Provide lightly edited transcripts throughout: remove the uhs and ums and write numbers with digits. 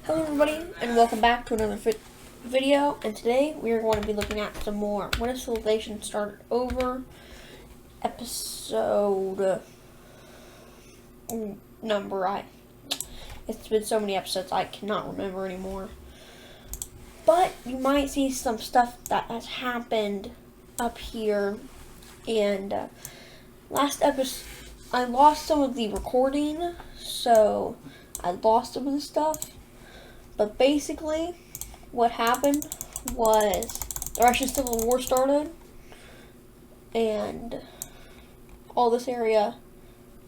Hello everybody, and welcome back to another video, and today we are going to be looking at some more When a Civilization Started Over episode number. It's been so many episodes I cannot remember anymore. But you might see some stuff that has happened up here, and last episode I lost some of the recording, so I lost some of the stuff. But basically, what happened was the Russian Civil War started, and all this area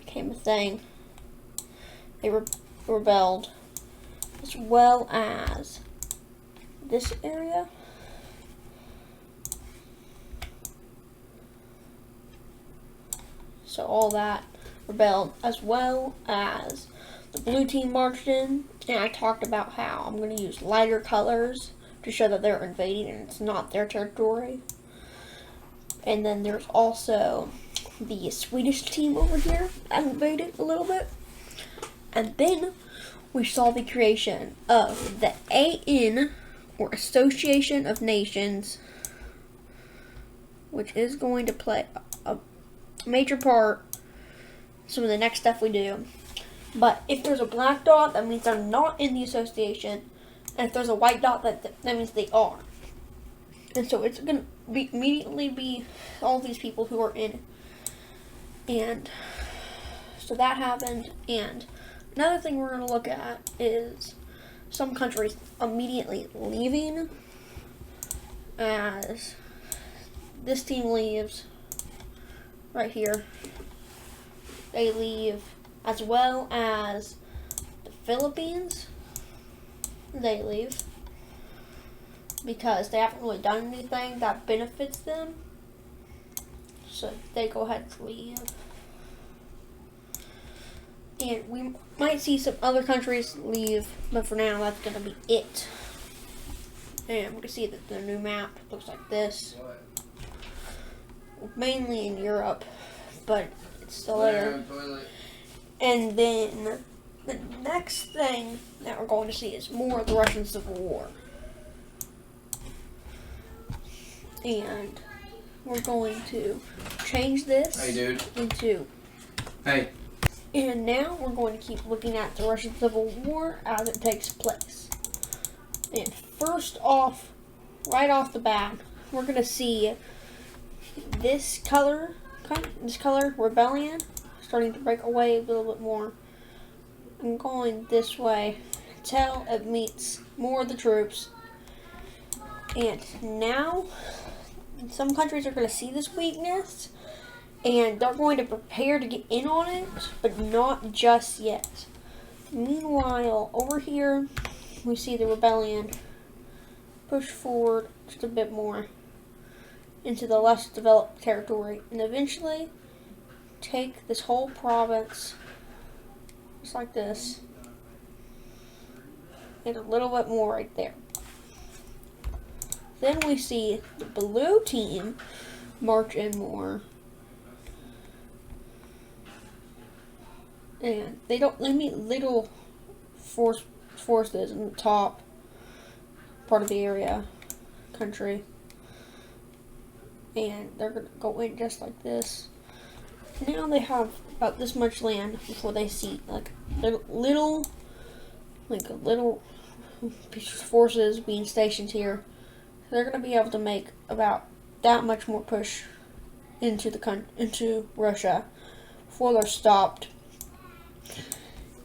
became a thing. They rebelled, as well as this area. So all that rebelled, as well as the blue team marched in, and I talked about how I'm going to use lighter colors to show that they're invading and it's not their territory. And then there's also the Swedish team over here that invaded a little bit. And then we saw the creation of the AN, or Association of Nations, which is going to play a major part in some of the next stuff we do. But if there's a black dot, that means they're not in the association. And if there's a white dot, that means they are. And so it's going to immediately be all these people who are in. And so that happened. And another thing we're going to look at is some countries immediately leaving. As this team leaves right here. They leave. As well as the Philippines, they leave because they haven't really done anything that benefits them. So they go ahead and leave. And we might see some other countries leave, but for now that's going to be it. And we can see that the new map looks like this. Mainly in Europe, but it's still there. And then the next thing that we're going to see is more of the Russian Civil War. And we're going to change this into... Hey. And now we're going to keep looking at the Russian Civil War as it takes place. And first off, right off the bat, we're going to see this color, Rebellion, starting to break away a little bit more and going this way until it meets more of the troops. And now some countries are going to see this weakness and they're going to prepare to get in on it, but not just yet. Meanwhile, over here we see the rebellion push forward just a bit more into the less developed territory and eventually take this whole province just like this and a little bit more right there. Then we see the blue team march in more, and they meet little forces in the top part of the area country, and they're gonna go in just like this. Now they have about this much land before they see like little forces being stationed here. They're going to be able to make about that much more push into Russia before they're stopped.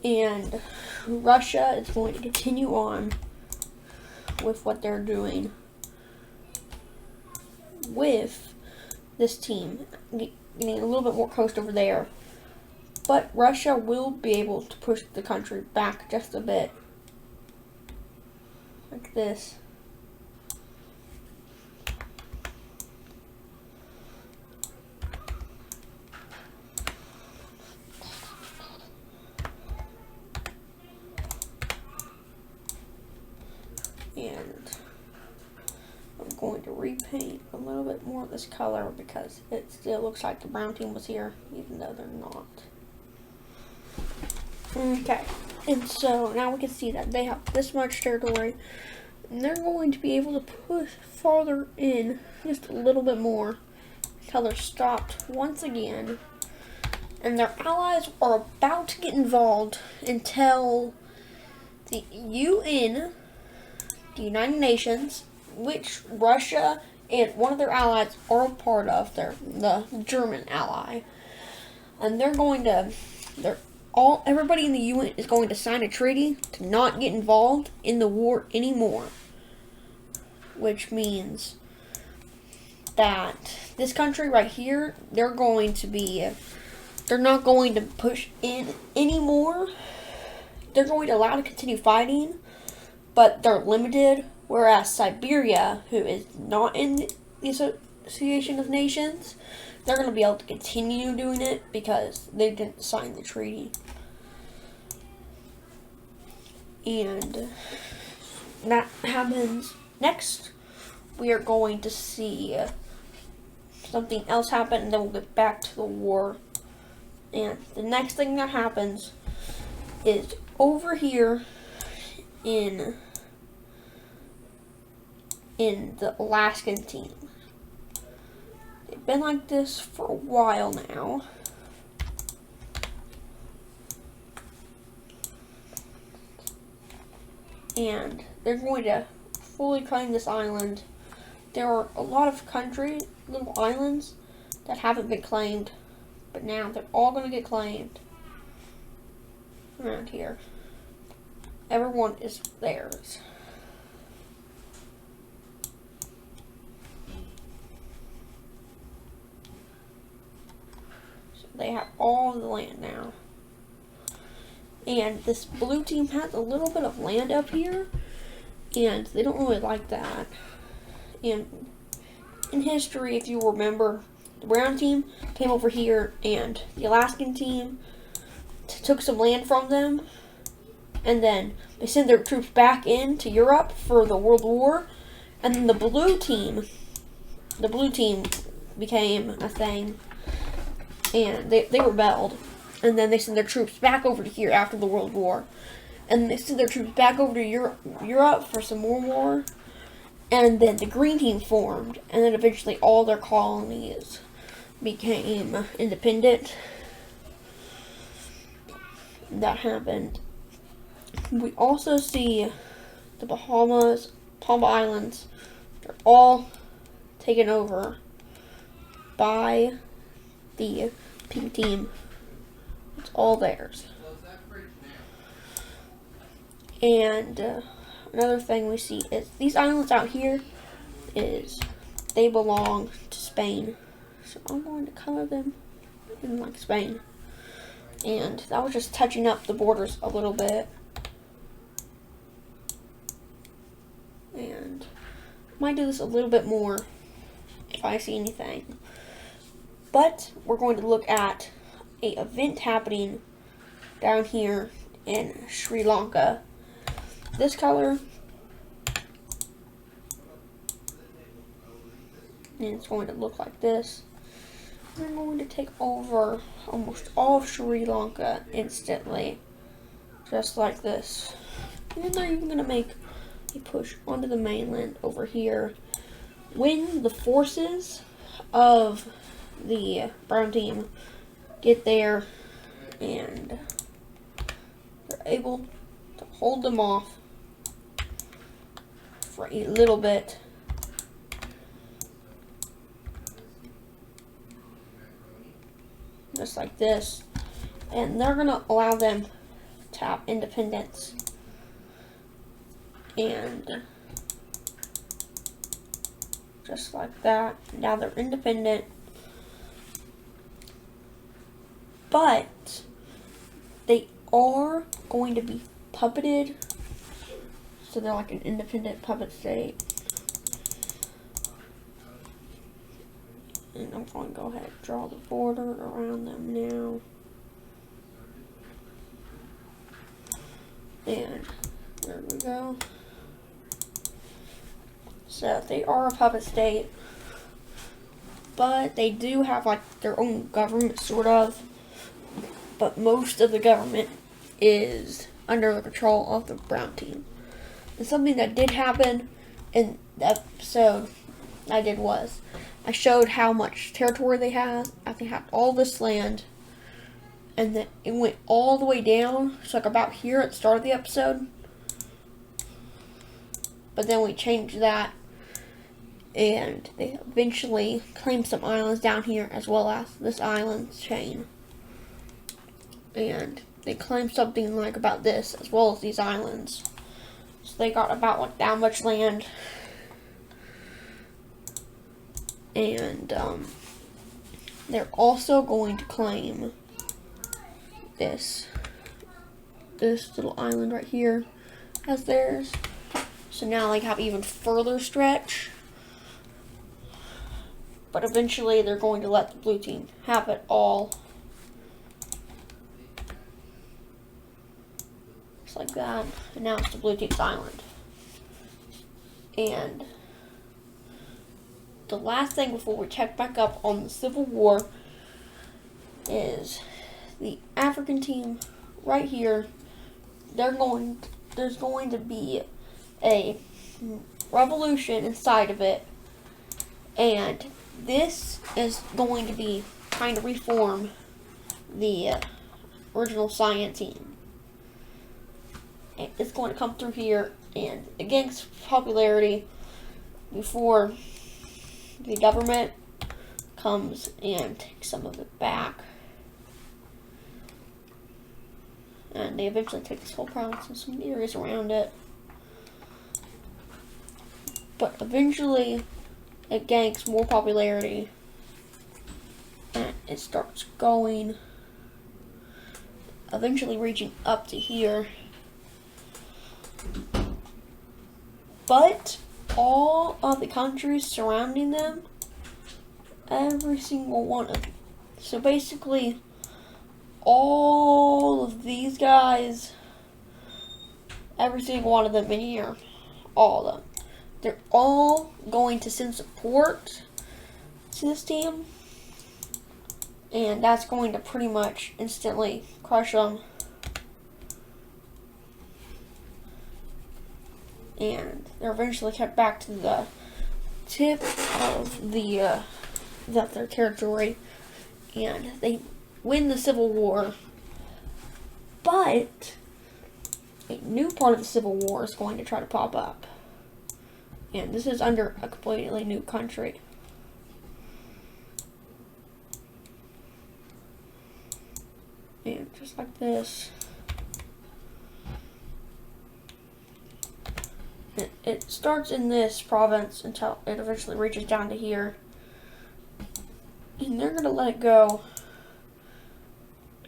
And Russia is going to continue on with what they're doing with this team, getting a little bit more coast over there. But Russia will be able to push the country back just a bit. Like this. And I'm going to repaint a little bit more of this color because it still looks like the brown team was here, even though they're not. Okay, And so now we can see that they have this much territory, and they're going to be able to push farther in just a little bit more until they're stopped once again. And their allies are about to get involved until the UN, the United Nations, which Russia and one of their allies are a part of, the German ally. And everybody in the UN is going to sign a treaty to not get involved in the war anymore. Which means that this country right here, they're not going to push in anymore. They're going to allow to continue fighting, but they're limited. Whereas Siberia, who is not in the Association of Nations, they're going to be able to continue doing it because they didn't sign the treaty. And that happens. Next, we are going to see something else happen, and then we'll get back to the war. And the next thing that happens is over here in the Alaskan team. They've been like this for a while now. And they're going to fully claim this island. There are a lot of little islands that haven't been claimed, but now they're all going to get claimed around here. Everyone is theirs. So they have all the land now. And this blue team has a little bit of land up here, and they don't really like that. And in history, if you remember, the brown team came over here, and the Alaskan team took some land from them, and then they sent their troops back into Europe for the World War, and then the blue team became a thing, and they rebelled. And then they sent their troops back over to here after the World War. And they sent their troops back over to Europe for some more war. And then the green team formed. And then eventually all their colonies became independent. That happened. We also see the Bahama Islands. They're all taken over by the pink team. It's all theirs. And another thing we see is these islands out here they belong to Spain. So I'm going to color them in like Spain. And that was just touching up the borders a little bit. And I might do this a little bit more if I see anything. But we're going to look at an event happening down here in Sri Lanka. This color, and it's going to look like this. We're going to take over almost all of Sri Lanka instantly, just like this. And they're even going to make a push onto the mainland over here. When the forces of the brown team get there and they're able to hold them off for a little bit. Just like this. And they're going to allow them to have independence. And just like that. Now they're independent. But they are going to be puppeted. So they're like an independent puppet state. And I'm going to go ahead and draw the border around them now. And there we go. So they are a puppet state. But they do have like their own government, sort of. But most of the government is under the control of the brown team. And something that did happen in the episode I did was I showed how much territory they had. They had all this land, and then it went all the way down, so like about here at the start of the episode. But then we changed that, and they eventually claimed some islands down here as well as this island chain. And they claimed something like about this as well as these islands. So they got about like that much land. And they're also going to claim this little island right here as theirs. So now they have even further stretch. But eventually they're going to let the blue team have it all. Just like that. And now it's the blue team's island. And the last thing before we check back up on the Civil War is the African team right here. There's going to be a revolution inside of it, and this is going to be trying to reform the original Cyan team. And it's going to come through here, and it gains popularity before the government comes and takes some of it back. And they eventually take this whole province and some areas around it. But eventually it gains more popularity and it starts going, eventually reaching up to here. But all of the countries surrounding them, every single one of them. So basically, all of these guys, every single one of them in here, all of them, they're all going to send support to this team. And that's going to pretty much instantly crush them. And they're eventually kept back to the tip of their territory, and they win the Civil War. But a new part of the Civil War is going to try to pop up, and this is under a completely new country. And just like this. It starts in this province until it eventually reaches down to here. And they're going to let it go.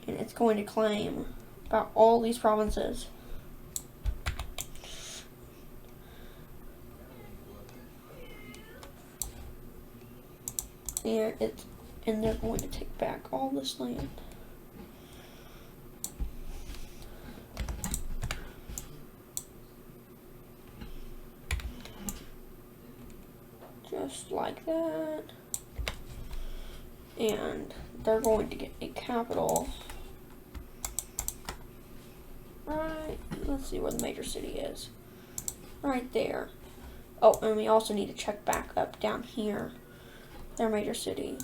And it's going to claim about all these provinces. And they're going to take back all this land. Just like that. And they're going to get a capital. Right, let's see where the major city is. Right there. Oh, and we also need to check back up down here. Their major city.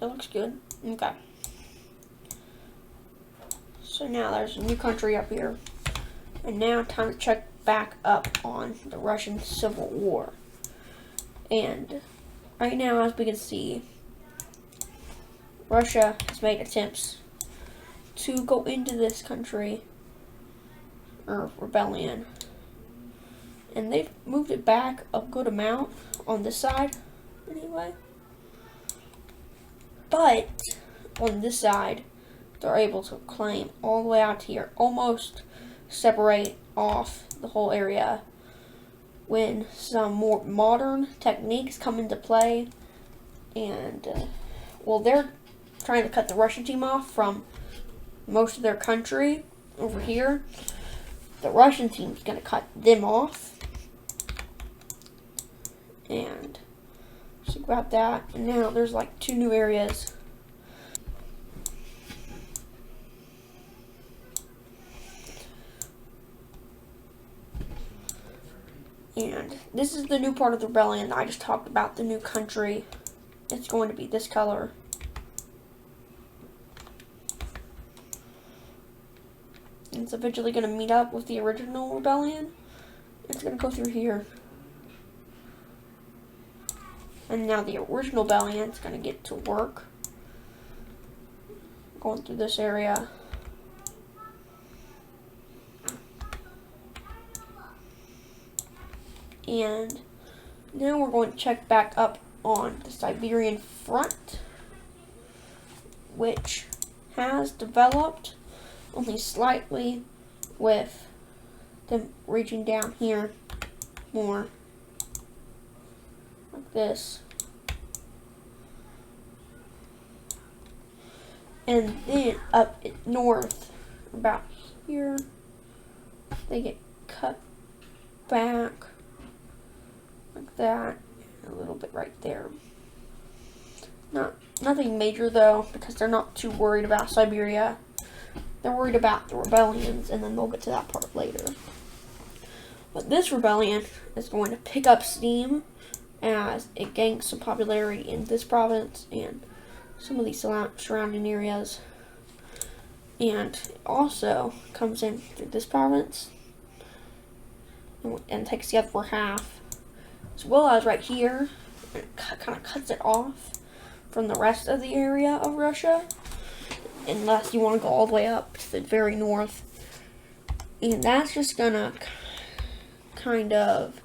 It looks good. Okay. So now there's a new country up here. And now time to check back up on the Russian Civil War. And right now, as we can see, Russia has made attempts to go into this country, or rebellion. And they've moved it back a good amount on this side, anyway. But on this side, they're able to claim all the way out here, almost separate off the whole area when some more modern techniques come into play. And well, they're trying to cut the Russian team off from most of their country over here. The Russian team's going to cut them off. And so about that. And now there's like 2 new areas And this is the new part of the rebellion that I just talked about, the new country. It's going to be this color. And it's eventually going to meet up with the original rebellion. It's going to go through here. And now the original rebellion is going to get to work. Going through this area. And now we're going to check back up on the Siberian front, which has developed only slightly, with them reaching down here more like this. And then up north, about here, they get cut back like that, a little bit right there. Nothing major though, because they're not too worried about Siberia. They're worried about the rebellions, and then they'll get to that part later. But this rebellion is going to pick up steam as it gains some popularity in this province and some of these surrounding areas. And it also comes in through this province and takes the upper half, as well as right here. It kind of cuts it off from the rest of the area of Russia, unless you want to go all the way up to the very north. And that's just gonna kind of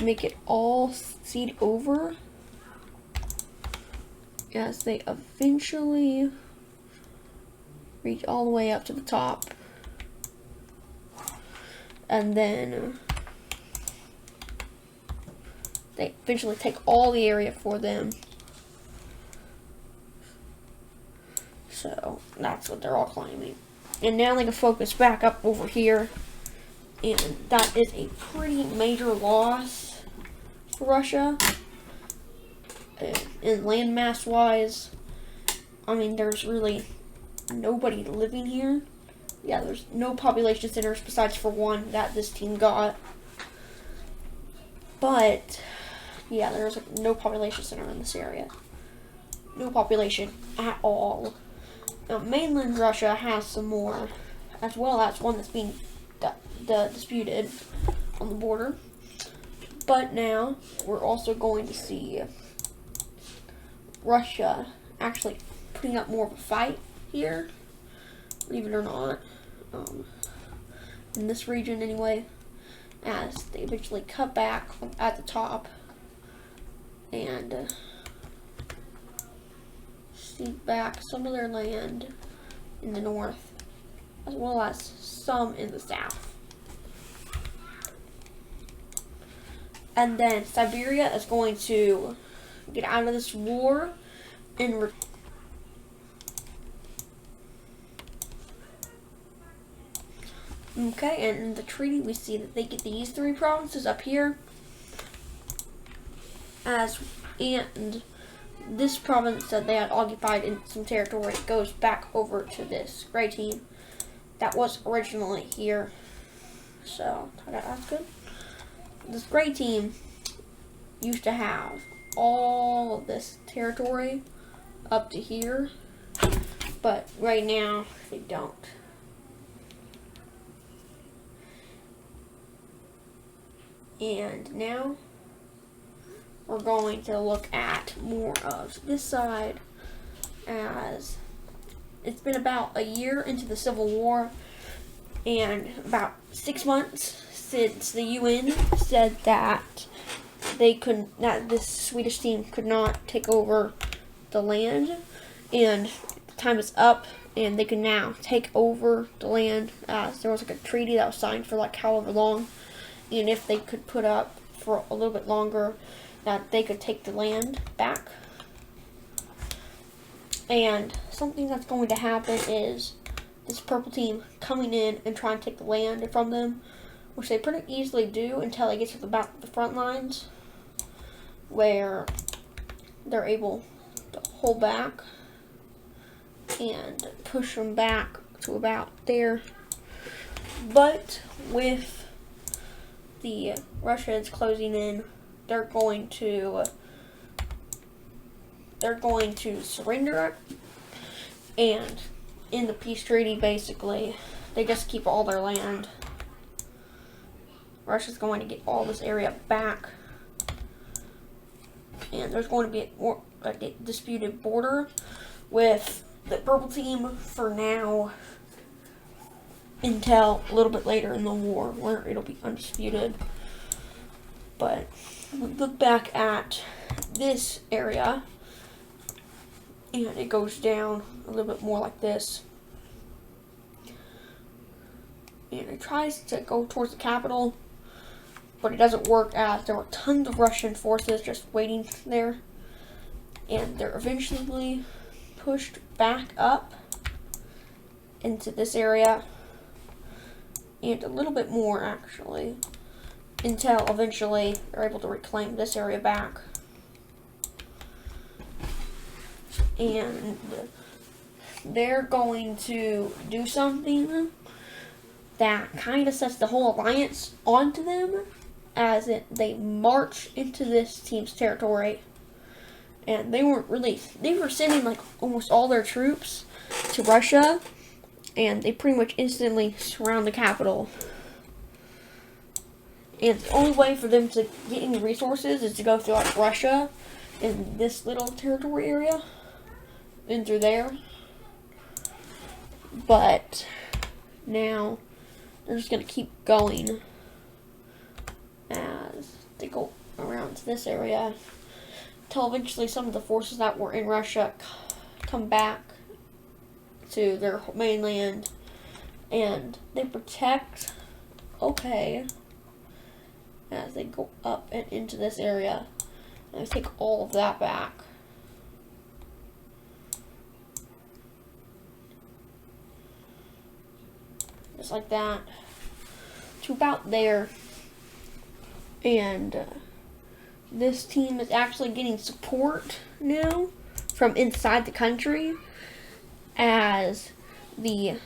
make it all cede over as they eventually reach all the way up to the top. And then they eventually take all the area for them. So that's what they're all claiming. And now they can focus back up over here. And that is a pretty major loss for Russia. And landmass wise, I mean, there's really nobody living here. Yeah, there's no population centers besides for one that this team got. But yeah, there's no population center in this area. No population at all. Now, mainland Russia has some more, as well as one that's being disputed on the border. But now we're also going to see Russia actually putting up more of a fight here, believe it or not, in this region anyway, as they eventually cut back at the top and cede back some of their land in the north, as well as some in the south. And then Siberia is going to get out of this war and okay, and in the treaty we see that they get these three provinces up here, and this province that they had occupied in some territory goes back over to this gray team that was originally here. So that's good. This gray team used to have all of this territory up to here, but right now they don't. And now we're going to look at more of this side, as it's been about a year into the Civil War and about 6 months since the UN said that that this Swedish team could not take over the land, and the time is up and they can now take over the land, as there was like a treaty that was signed for like however long, and if they could put up for a little bit longer, that they could take the land back. And something that's going to happen is this purple team coming in and trying to take the land from them, which they pretty easily do until they get to about the front lines, where they're able to hold back and push them back to about there. But with the Russia is closing in, they're going to surrender it. And in the peace treaty, basically, they just keep all their land. Russia's going to get all this area back. And there's going to be a disputed border with the purple team for now until a little bit later in the war where it'll be undisputed. But look back at this area, and it goes down a little bit more like this. And it tries to go towards the capital, but it doesn't work as there were tons of Russian forces just waiting there. And they're eventually pushed back up into this area, and a little bit more actually, until eventually they're able to reclaim this area back. And they're going to do something that kind of sets the whole alliance onto them, as they march into this team's territory. And they were sending like almost all their troops to Russia, and they pretty much instantly surround the capital. And the only way for them to get any resources is to go through like Russia in this little territory area, and through there. But now they're just going to keep going as they go around to this area, until eventually some of the forces that were in Russia come back to their mainland, and they protect as they go up and into this area, and they take all of that back. Just like that, to about there. And this team is actually getting support now from inside the country, as the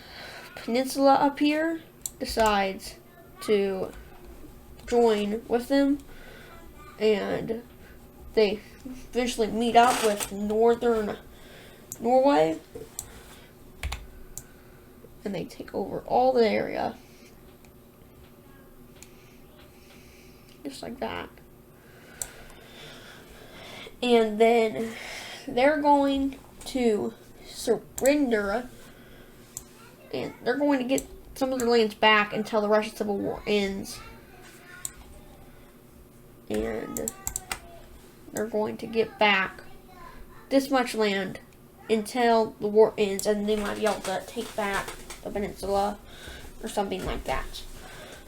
peninsula up here decides to join with them, and they eventually meet up with northern Norway, and they take over all the area, just like that. And then they're going to surrender, and they're going to get some of their lands back until the Russian Civil War ends. And they're going to get back this much land until the war ends, and they might be able to take back the peninsula or something like that.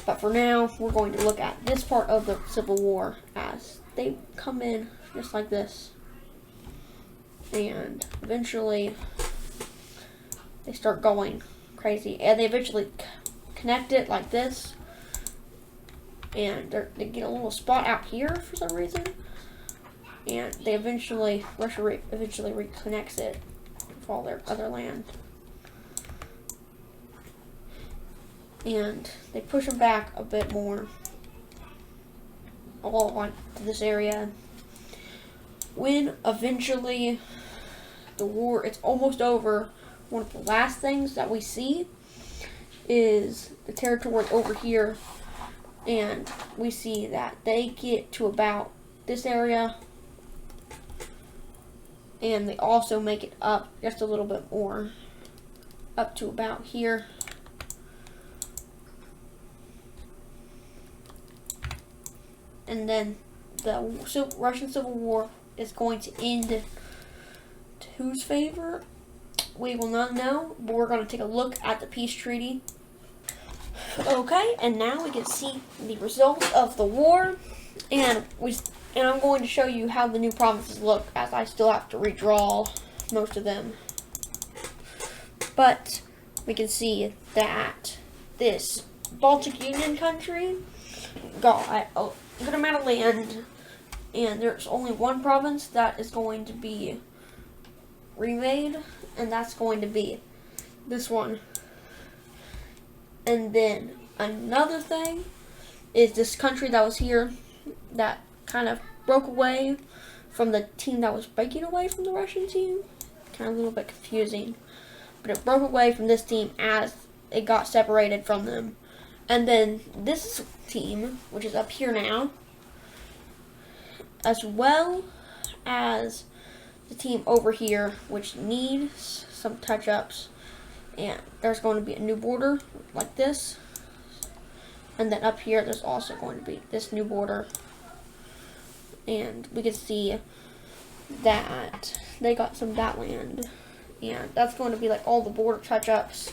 But for now, we're going to look at this part of the Civil War as they come in just like this, and eventually they start going crazy, and they eventually connect it like this, and they get a little spot out here for some reason, and Russia eventually reconnects it with all their other land. And they push them back a bit more, all on to this area. When eventually the war is almost over, one of the last things that we see is the territory over here, and we see that they get to about this area, and they also make it up just a little bit more, up to about here. And then the Russian Civil War is going to end to whose favor? We will not know, but we're going to take a look at the peace treaty. Okay, and now we can see the result of the war, and I'm going to show you how the new provinces look, as I still have to redraw most of them. But we can see that this Baltic Union country got a good amount of land, and there's only one province that is going to be remade, and that's going to be this one. And then another thing is this country that was here that kind of broke away from the team that was breaking away from the Russian team. Kind of a little bit confusing. But it broke away from this team as it got separated from them. And then this team, which is up here now, as well as the team over here, which needs some touch-ups. And there's going to be a new border like this. And then up here, there's also going to be this new border. And we can see that they got some of that land. And that's going to be like all the border touch-ups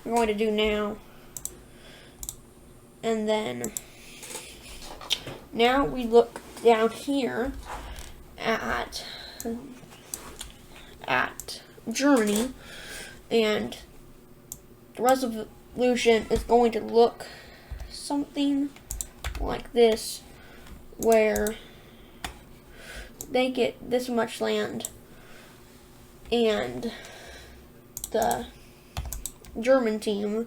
we're going to do now. And then now we look down here at Germany, and the resolution is going to look something like this, where they get this much land and the German team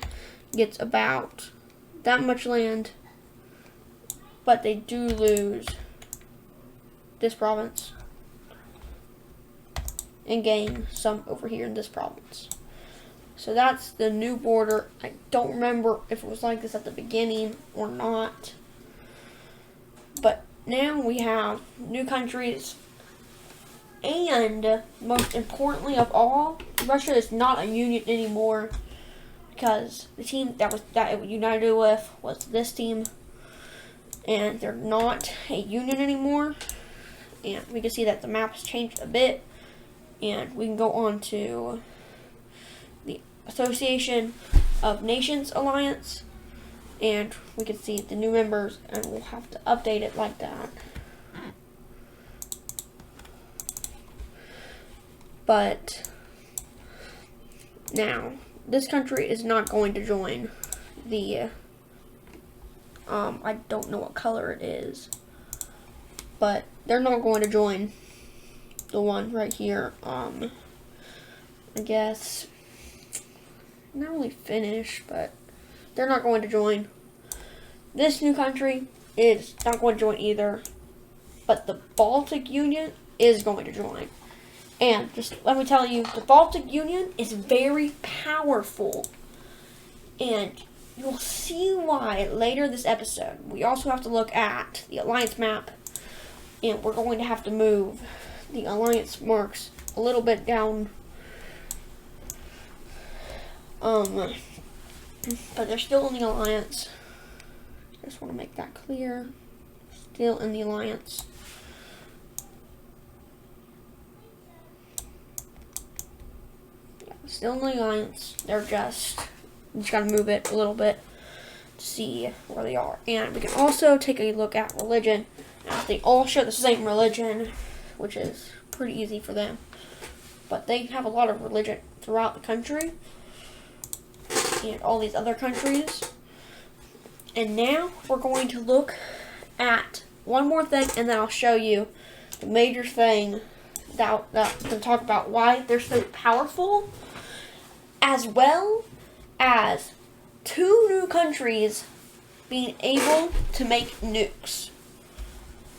gets about that much land, but they do lose this province and gain some over here in this province. So that's the new border. I don't remember if it was like this at the beginning or not, but now we have new countries, and most importantly of all, Russia is not a union anymore, because the team that it united with was this team, and they're not a union anymore. And we can see that the map has changed a bit, and we can go on to the Association of Nations Alliance, and we can see the new members, and we'll have to update it like that. But now this country is not going to join the I don't know what color it is, but they're not going to join the one right here. I guess not really Finnish, but they're not going to join. This new country is not going to join either, but the Baltic Union is going to join. And just let me tell you, the Baltic Union is very powerful, and you'll see why later this episode. We also have to look at the alliance map, and we're going to have to move the alliance marks a little bit down. But they're still in the alliance. Just want to make that clear. Still in the alliance. Still in the alliance. They're just gotta move it a little bit to see where they are. And we can also take a look at religion. Now, they all share the same religion, which is pretty easy for them. But they have a lot of religion throughout the country and all these other countries. And now we're going to look at one more thing, and then I'll show you the major thing that I'm going to talk about why they're so powerful, as well as 2 new countries being able to make nukes.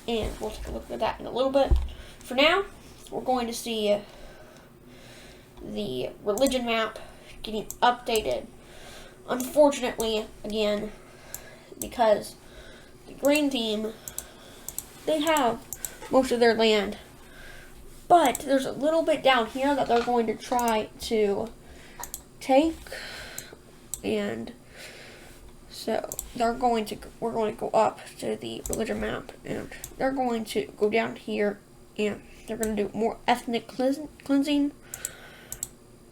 And we'll take a look at that in a little bit. For now, we're going to see the religion map getting updated. Unfortunately, again, because the green team, they have most of their land, but there's a little bit down here that they're going to try to take, and so we're going to go up to the religion map, and they're going to go down here, and they're going to do more ethnic cleansing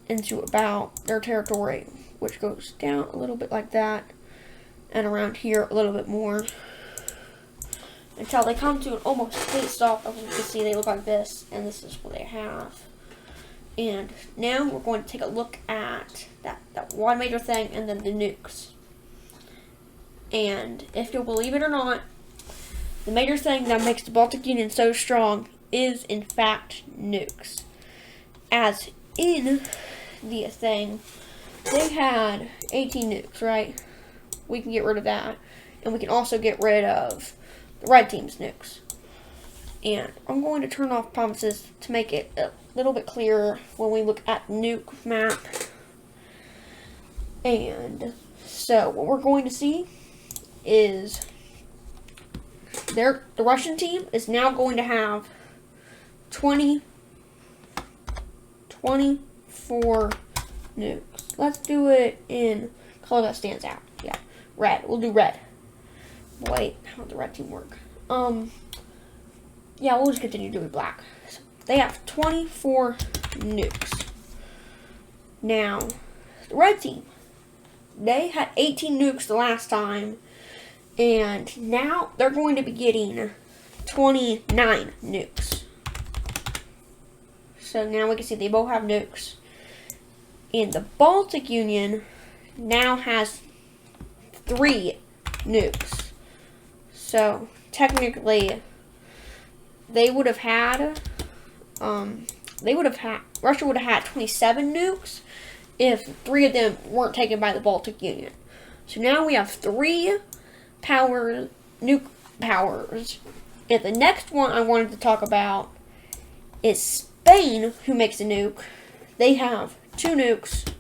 into about their territory, which goes down a little bit like that, and around here a little bit more, until they come to an almost complete stop. As you can see, they look like this, and this is what they have. And now we're going to take a look at that one major thing, and then the nukes. And if you'll believe it or not, the major thing that makes the Baltic Union so strong is, in fact, nukes. As in the thing, they had 18 nukes, right? We can get rid of that. and we can also get rid of the red team's nukes. And I'm going to turn off promises to make it a little bit clearer when we look at the nuke map. And so what we're going to see is the Russian team is now going to have 24 nukes. Let's do it in color that stands out. Yeah, red. We'll do red. Wait, how does the red team work? Yeah, we'll just continue doing black. So they have 24 nukes. Now, the red team, they had 18 nukes the last time, and now they're going to be getting 29 nukes. So now we can see they both have nukes. And the Baltic Union now has 3 nukes. So technically, they would have had, Russia would have had 27 nukes if 3 of them weren't taken by the Baltic Union. So now we have 3 nuke powers. And the next one I wanted to talk about is Spain, who makes a nuke. They have 2 nukes.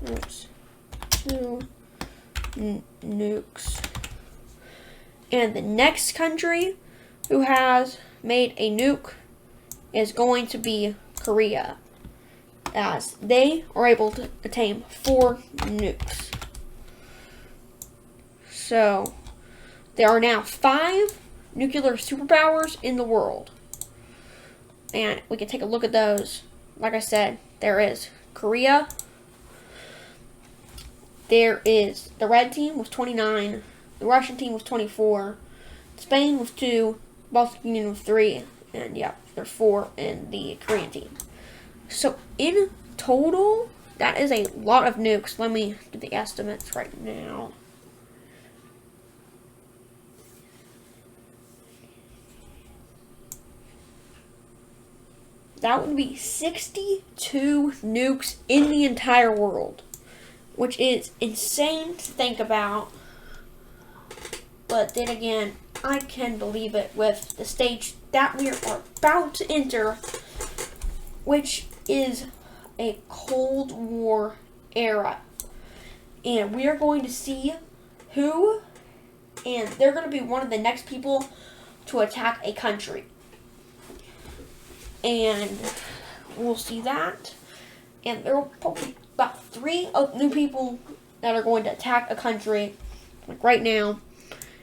Oops. 2 nukes. And the next country who has made a nuke is going to be Korea, as they are able to attain 4 nukes. So there are now 5 nuclear superpowers in the world, and we can take a look at those. Like I said, there is Korea, there is the red team with 29, the Russian team with 24, Spain with 2, Baltic Union with 3, and yeah, there's 4 in the Korean team. So in total, that is a lot of nukes. Let me do the estimates right now. That would be 62 nukes in the entire world, which is insane to think about. But then again, I can believe it with the stage that we are about to enter, which is a Cold War era. And we are going to see who, and they're going to be one of the next people to attack a country. And we'll see that. And there will probably be about 3 new people that are going to attack a country, like right now.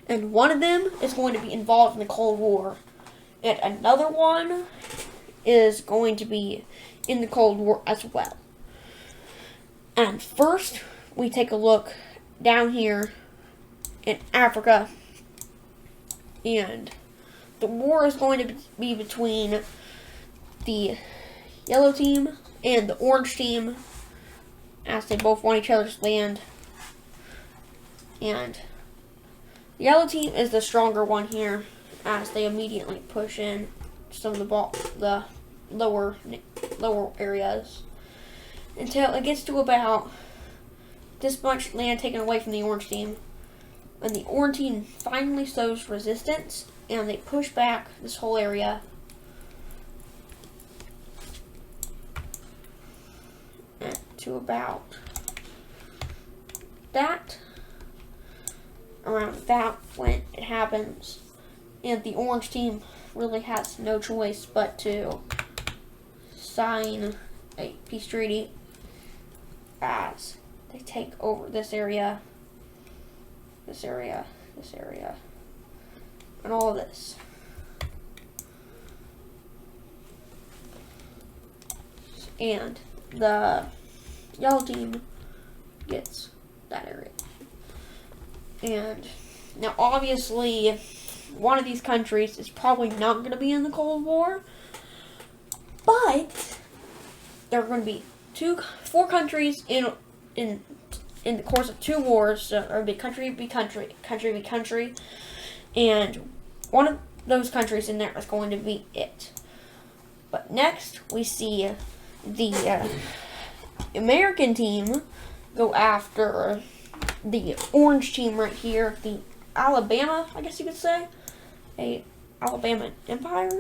And one of them is going to be involved in the Cold War. And another one is going to be in the Cold War as well. And first, we take a look down here in Africa. And the war is going to be between the yellow team and the orange team, as they both want each other's land. And the yellow team is the stronger one here, as they immediately push in some of the lower areas until it gets to about this much land taken away from the orange team. And the orange team finally shows resistance, and they push back this whole area. To about that, around that when it happens, and the orange team really has no choice but to sign a peace treaty as they take over this area, this area, this area, and all of this. And the yellow team gets that area. And now obviously one of these countries is probably not going to be in the Cold War, but there are going to be 4 countries in the course of 2 wars. So there will be country be country, and one of those countries in there is going to be it. But next we see the American team go after the orange team right here, the Alabama, I guess you could say, a Alabama Empire,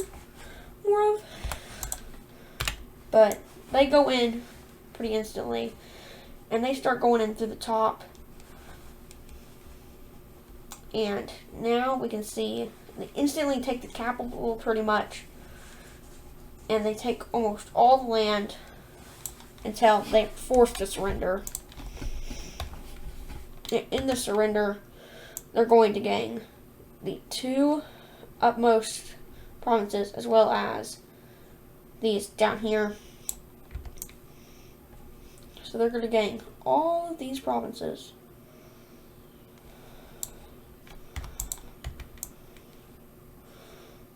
more of. But they go in pretty instantly, and they start going in through the top. And now we can see they instantly take the capital pretty much, and they take almost all the land until they're forced to surrender. In the surrender, they're going to gain the 2 upmost provinces as well as these down here. So they're going to gain all of these provinces.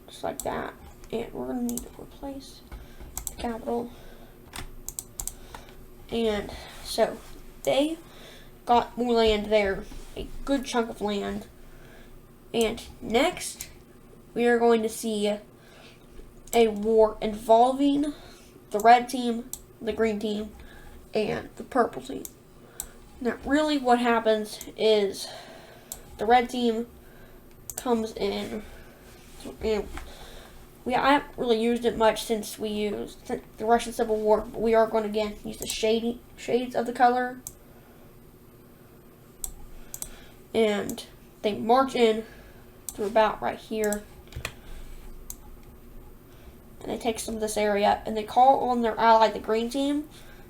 Just like that. And we're going to need to replace the capital. And so they got more land there, a good chunk of land. And next, we are going to see a war involving the red team, the green team, and the purple team. Now, really what happens is the red team comes in, and I haven't really used it much since we used the Russian Civil War, but we are going to again use the shades of the color. And they march in through about right here. And they take some of this area, and they call on their ally, the green team,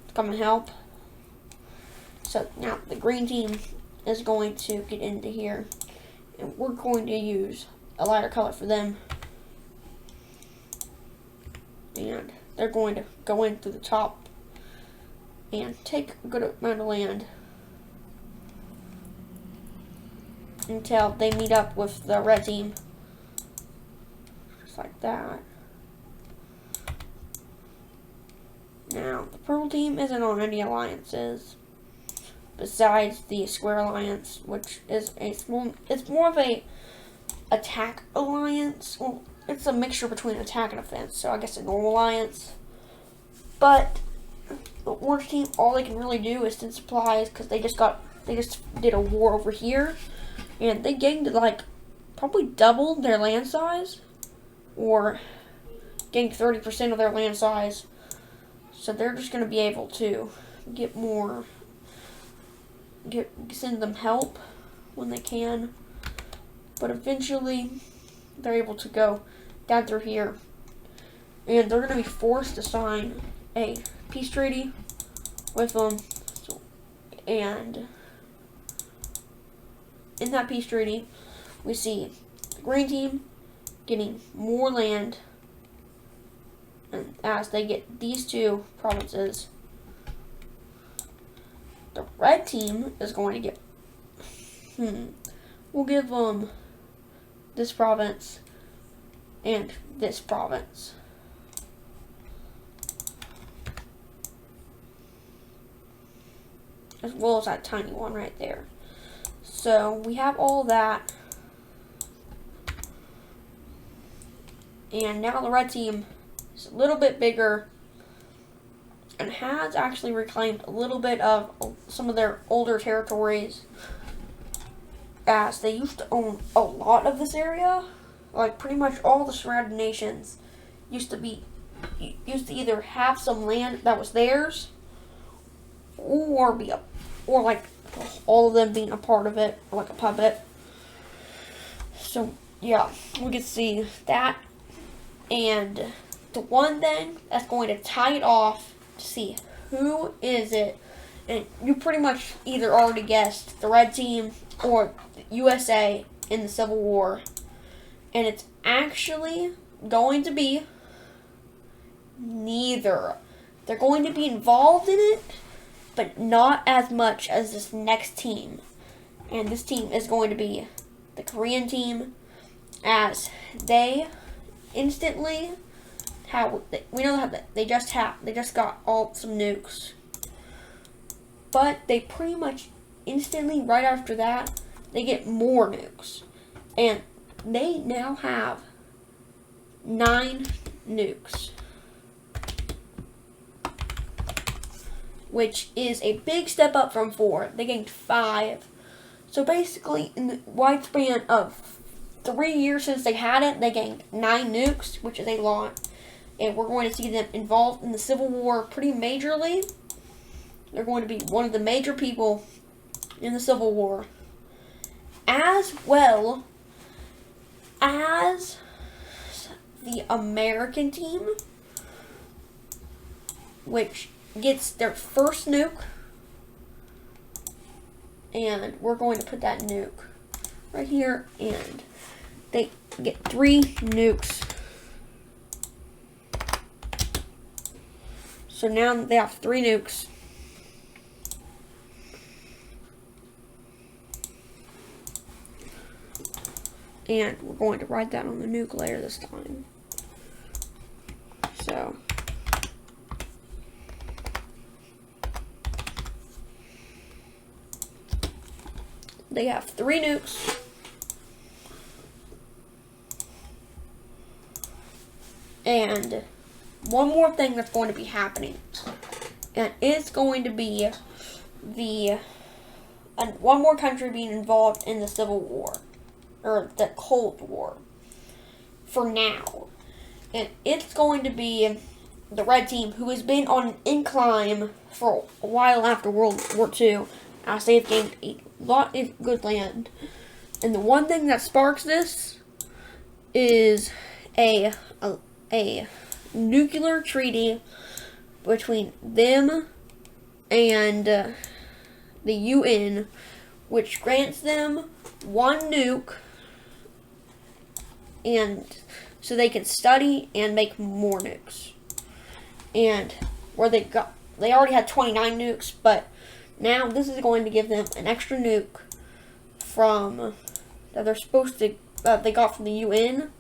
to come and help. So now the green team is going to get into here, and we're going to use a lighter color for them. And they're going to go in through the top and take a good amount of land until they meet up with the red team. Just like that. Now, the purple team isn't on any alliances besides the Square Alliance, which is it's more of a attack alliance. Well, it's a mixture between attack and offense, so I guess a normal alliance. But the orange team, all they can really do is send supplies, because they just did a war over here. And they gained, like, probably doubled their land size, or gained 30% of their land size. So they're just going to be able to send them help when they can. But eventually, they're able to go down through here. And they're going to be forced to sign a peace treaty with them. And in that peace treaty, we see the green team getting more land, and as they get these 2 provinces, the red team is going to get, we'll give them this province and this province. As well as that tiny one right there. So we have all that. And now the red team is a little bit bigger and has actually reclaimed a little bit of some of their older territories, as they used to own a lot of this area. Like pretty much all the surrounding nations used to either have some land that was theirs, or like all of them being a part of it, like a puppet. So yeah, we can see that. And the one thing that's going to tie it off to see who is it, and you pretty much either already guessed the red team or the USA in the Civil War, and it's actually going to be neither. They're going to be involved in it, but not as much as this next team. And this team is going to be the Korean team, as they instantly we know that they just got some nukes, but they pretty much instantly right after that they get more nukes, and they now have 9 nukes, which is a big step up from 4. They gained 5 So basically, in the wide span of 3 years since they had it, they gained 9 nukes, which is a lot. And we're going to see them involved in the Civil War pretty majorly. They're going to be one of the major people in the Civil War, as well as the American team, which gets their first nuke. And we're going to put that nuke right here, and they get 3 nukes. So now they have 3 nukes. And we're going to write that on the nuke layer this time. So they have 3 nukes. And one more thing that's going to be happening. And it's going to be one more country being involved in the Civil War. Or the Cold War. For now. And it's going to be the red team, who has been on an incline for a while after World War II. As they've gained a lot of good land. And the one thing that sparks this is a nuclear treaty between them and the UN, which grants them 1 nuke, and so they can study and make more nukes. And where they already had 29 nukes, but now this is going to give them an extra nuke from that they're supposed to they got from the UN,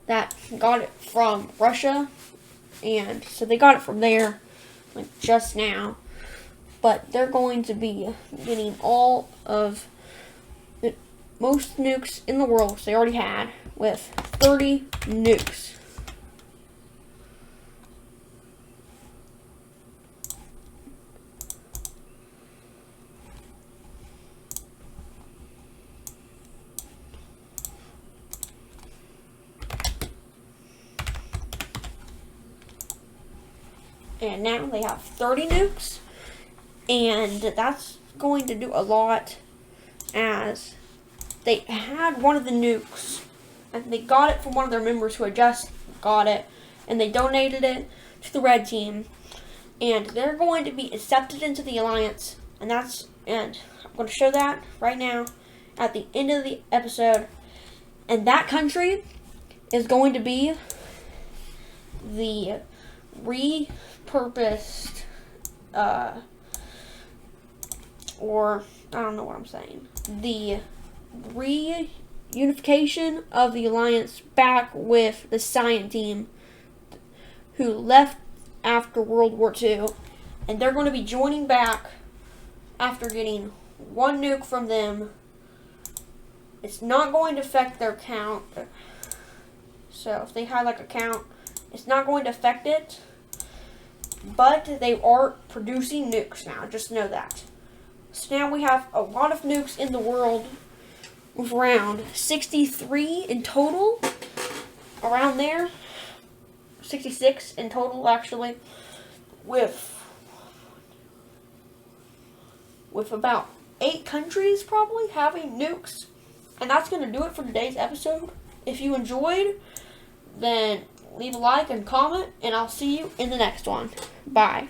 that got it from Russia, and so they got it from there, like just now. But they're going to be getting all of the most nukes in the world, which they already had, with 30 nukes. And now they have 30 nukes. And that's going to do a lot, as they had one of the nukes, and they got it from one of their members who had just got it, and they donated it to the red team, and they're going to be accepted into the alliance, and I'm going to show that right now at the end of the episode. And that country is going to be the repurposed, or I don't know what I'm saying, the reunification of the alliance back with the Science team, who left after World War II, and they're going to be joining back after getting 1 nuke from them. It's not going to affect their count, so if they had like a count, it's not going to affect it, but they are producing nukes now, just know that. So now we have a lot of nukes in the world, with around 63 in total, around there, 66 in total actually, with about 8 countries probably having nukes. And that's going to do it for today's episode. If you enjoyed, then leave a like and comment, and I'll see you in the next one. Bye.